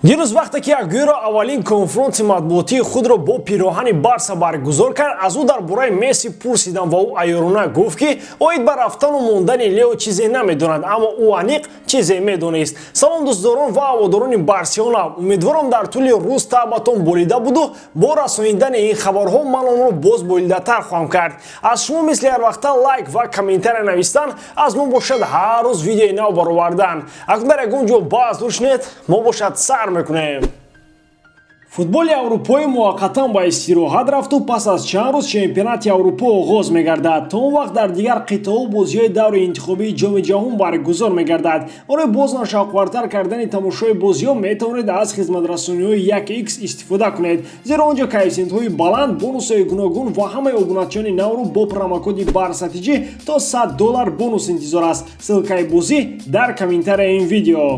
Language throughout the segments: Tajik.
дирӯз вақте ки Агуэро аввалин конфронти матбуотии худро бо пироҳани Барса баргузор кард, аз ӯ дар бораи Месси пурсиданд ва ӯ айёрона гуфт ки оид ба рафтану мондани Лео чизе намедонад, аммо ӯ аниқ чизе медонист. Салом дӯстдорон ва ҳаводорони Барселона, умедворам дар тӯли рӯз таъбатон болида буду бо расонидани ин хабарҳо ман онро боз болидатар хоҳам кард. Аз шумо мисли ҳар вақта лайк ва комментария навистан, аз мо бошад ҳар рӯз видеои нав баровардан. Акнун дар ягон ҷо баъз душнед, мо бошад сар мекунем. Футболи Аврупои муваққатан ба истироҳат рафту пас аз чанд рӯз чемпионати Аврупо оғоз мегардад. То он вақт дар дигар қитъаҳо бозиҳои даври интихобии ҷоми ҷаҳон баргузор мегардад. Барои бозан шавқвартар кардани тамошои бозиҳо метавонед аз хизматрасониҳои 1x истифода кунед, зеро онҷо коэффициентҳои баланд, бонусҳои гуногун ва ҳамаи обуначиёни навро бо промокоди барсатиҷӣ то $100 бонус интизор аст. Ссилкаи бозӣ дар комментарияи ин видео.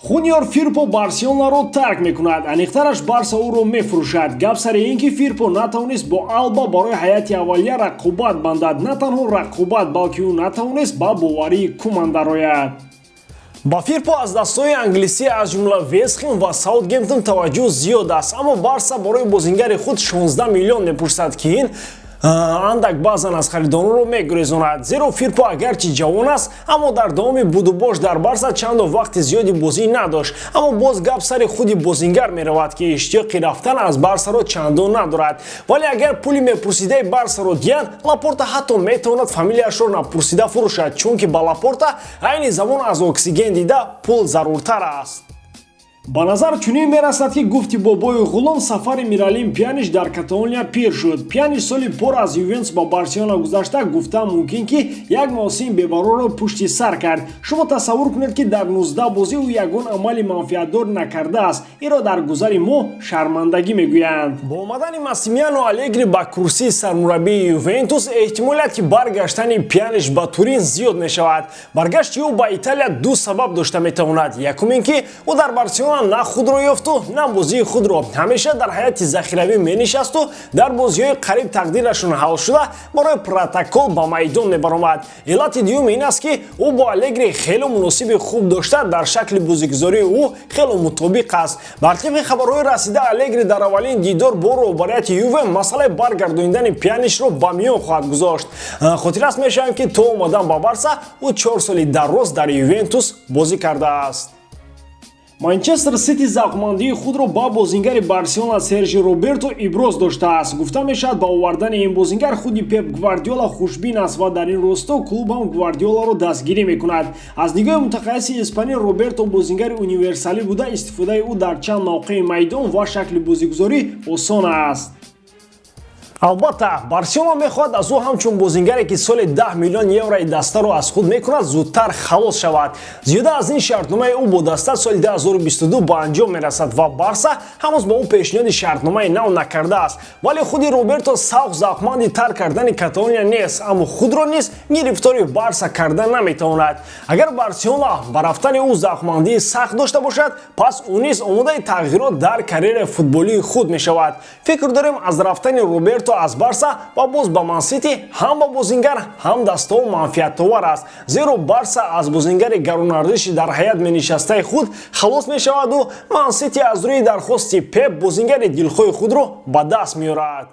Хуниор Фирпо Барселонаро тарк мекунад. Аниқтараш Барса ӯро мефурӯшад. Гап сари ин ки Фирпо натавонист бо Алба барои ҳайати аввалия рақобат бандад. На танҳо рақобат, балки ӯ натавонист ба боварии Куман дарояд. Ба Фирпо аз дастҳои англисӣ аз ҷумла Вестхэм ва Саутгемптон таваҷҷӯҳ зиёд аст, аммо Барса барои бозингари худ 16 миллион мепурсад ки ин андак баъзан аз харидонро мегурезонад. Зеро Фирпо агарчи ҷавон аст, аммо дар давоми будубош дар Барса чандо вақти зиёди бозӣ надошт. Аммо боз гап сари худи бозингар меравад ки иштиёқи рафтан аз Барсаро чандон надорад. Вале агар пули мепурсидаи Барсаро диҳанд, Лапорта ҳатто метавонад фамилияшро напурсида фурӯшад, чунки ба Лапорта айни замон аз оксиген дида пул заруртар аст. Ба назар чунин мерасад ки гуфти бобои ғулом сафари Миралим Пьянич дар Каталония пир шуд. Пьянич соли пор аз Ювентус ба Барселона гузашта гуфта мумкин ки як мавсим бебароро пушти сар кард. Шумо тасаввур кунед ки дар 19 бозӣ ӯ ягон амали манфиатдор накардааст. Инро дар гузари мо шармандагӣ мегӯянд. Бо омадани Массимилиано Алегри ба курсии сармураббии Ювентус эҳтимолият ки баргаштани Пьянич ба Турин зиёд мешавад. Баргашти ӯ ба Италия ду сабаб дошта метавонад. Якум ин ки ӯ дар Барселона на худро ёфту, на бозии худро. Ҳамеша дар ҳайати захиравӣ менишасту, дар бозиҳои қариб тақдирашон ҳал шуда барои протокол ба майдон мебаромад. Иллати дуюм ин аст ки ӯ бо Алегри хело муносиби хуб дошта дар шакли бозигузории ӯ хело мутобиқ аст. Бар тибқи хабарҳои расида Алегри дар аввалин дидор бо роҳбарияти Юве масъалаи баргардонидани Пьяничро ба миён хоҳад гузошт. Хотиррас мешавем ки то омадан ба Барса ӯ 4 соли дароз дар Ювентус бозӣ кардааст. Манчестер Сити завқмандии худро ба бозингари Барселона Сержи Роберто иброз доштааст. Гуфта мешавад ба овардани ин бозингар худи Пеп Гвардиола хушбин аст ва дар ин росто клуб ҳам Гвардиоларо дастгирӣ мекунад. Аз нигоҳи мутахассиси испанӣ Роберто бозингари универсалӣ буда, истифодаи ӯ дар чанд мавқеи майдон ва шакли бозигузорӣ осон аст. Албатта Барселона мехоҳад аз ӯ ҳамчун бозингаре ки соли 10 миллион еврои дастаро аз худ мекунад зудтар халос шавад. Зиёда аз ин шартномаи ӯ бо даста соли 2022 ба анҷом мерасад ва Барса ҳанӯз ба ӯ пешниҳоди шартномаи нав накардааст. Вале худи Роберто савқ завқманди тарк кардани Каталония нест, аммо худро низ гирифтори Барса карда наметавонад. Агар Барселона ба рафтани ӯ завқмандии сахт дошта бошад, пас ӯ низ омодаи тағйирот дар карьераи футболии худ мешавад. Фикр дорем аз рафтани Роберто аз Барса ва боз ба Ман-Сити ҳам ба бозингар, ҳам дастаҳо манфиаттовар аст. Зеро Барса аз бозингари гаронарзиши дар ҳаят менишастаи худ халос мешаваду Ман-Сити аз рӯи дархости Пеп бозингари дилхоҳи худро ба даст меорад.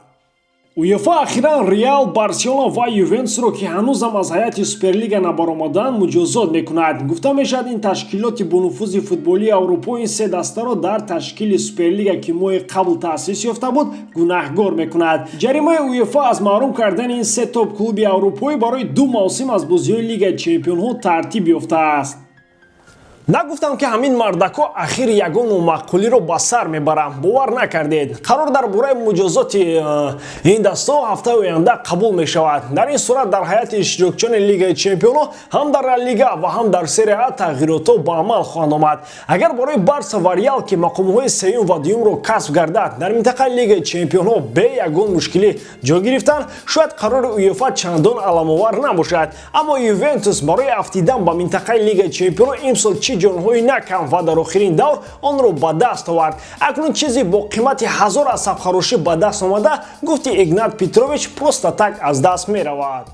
УЕФА ахиран Реал, Барселона ва Ювентусро ки ҳанӯзам аз ҳайати Суперлига набаромаданд муҷозот мекунад. Гуфта мешавад ин ташкилоти бонуфузи футболии Аврупо ин се дастаро дар ташкили Суперлига ки моҳи қабл таъсис ёфта буд гунаҳгор мекунад. Ҷаримаи УЕФА аз маҳрум кардани ин се топ клуби аврупоӣ барои 2 мавсим аз бозиҳои Лигаи Чемпионҳо тартиб ёфтааст. Нагуфтам ки ҳамин мардако ахир ягон номаъқулиро ба сар мебарам. Бовар накардед. Қарор дар бораи муҷозоти ин дастаҳо ҳафтаи оянда қабул мешавад. Дар ин сурат дар ҳайати иштирокчиёни Лигаи Чемпионҳо ҳам дар Ла Лига ва ҳам дар Серия А тағйиротҳо ба амал хоҳанд омад. Агар барои Барса ва Реал ки мақомҳои сеюм ва дуюмро касб гардад дар минтақаи Лигаи Чемпионҳо бе ягон мушкилӣ ҷой гирифтан, шояд қарори УЕФА чандон аламовар набошад. Аммо Ювентус барои афтидан ба минтақаи Лигаи Чемпионҳо имсол чӣ ҷонҳои накам ва дар охирин давр онро ба даст овард. Акнун чизе бо қимати 1000 асабхарошӣ ба даст омада, гуфти Игнат Петрович просто так аз даст меравад.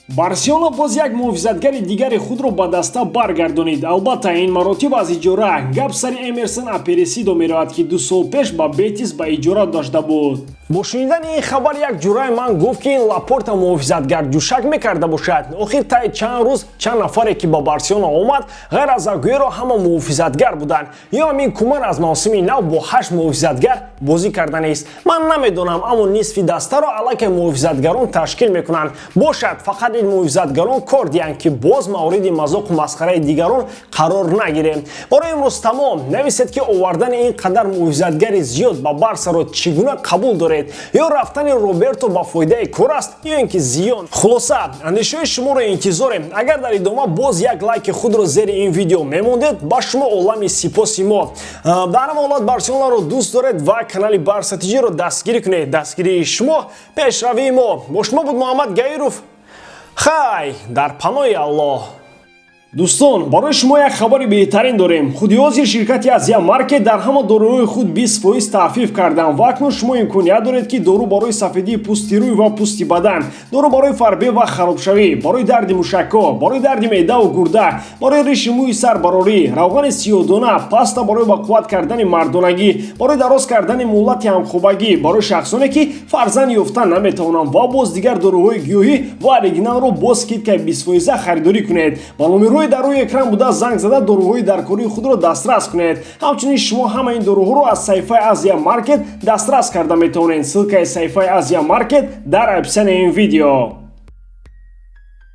Барселона боз як муҳофизатгари дигари худро ба даста баргардонид. Албатта ин маротиб аз иҷора. Гап сари Эмерсон Апересидо меравад ки 2 сол пеш ба Бетис ба иҷора дошта буд. Бо шунидани ин хабар як ҷурае ман гуфт ки ин Лапорта муҳофизатгар ҷӯшак мекарда бошад. Охир таи чанд рӯз чанд нафаре ки ба Барселона омад, ғайр аз Агуэро ҳама муҳофизатгар буданд. ё ҳамин Куман аз мавсими нав бо 8 муҳофизатгар бозӣ карда нест. Ман намедонам, аммо нисфи дастаро аллакай муҳофизатгарон ташкил мекунанд. Бошад фақат ин муҳофизатгарон кор диҳанд ки боз мавриди мазоқу масхараи дигарон қарор нагирем. Барои имрӯз тамом. Нависед ки овардани ин қадар муҳофизатгари зиёд ба Барсаро чӣ гуна қабул доред. ё рафтани Роберто ба фоидаи кор аст ё ин ки зиён. Хулоса, андешаҳои шуморо интизорем. Агар дар идома боз як лайки худро зери ин видео мемондед, ба шумо олами сипоси мо. Дар ҳама ҳолат Барселонаро дӯст доред ва канали Барса TVро дастгирӣ кунед. Дастгирии шумо пешравии мо. Бо шумо буд Муҳаммад Гаиров. Хай дар паноҳи Аллоҳ. Дӯстон, барои шумо як хабари беҳтарин дорем. Худиҳозир ширкати Азия Маркет дар ҳама доруҳои худ 20% таҳфиф карданд. Ва акнун шумо имконият доред ки дору барои сафедии пӯсти рӯй ва пӯсти бадан, дору барои фарбе ва харобшавӣ, барои дарди мушакҳо, барои дарди меъдаву гурда, барои риши мӯи сарбарорӣ, равғани сиёҳдона, паста барои бақувват кардани мардонагӣ, барои дароз кардани муҳлати ҳамхобагӣ, барои шахсоне ки фарзанд ёфта наметавонанд ва боз дигар доруҳои гиёҳӣ ва оригиналро бо скидкаи 20% харидорӣ кунед. Ба номерои дар рӯи экран буда занг зада доруҳои даркории худро дастрас кунед. Ҳамчунин шумо ҳама ин доруҳоро аз саҳифаи Азия Маркет дастрас карда метавонед. Ссилкаи саҳифаи Азия Маркет дар описиони ин видео.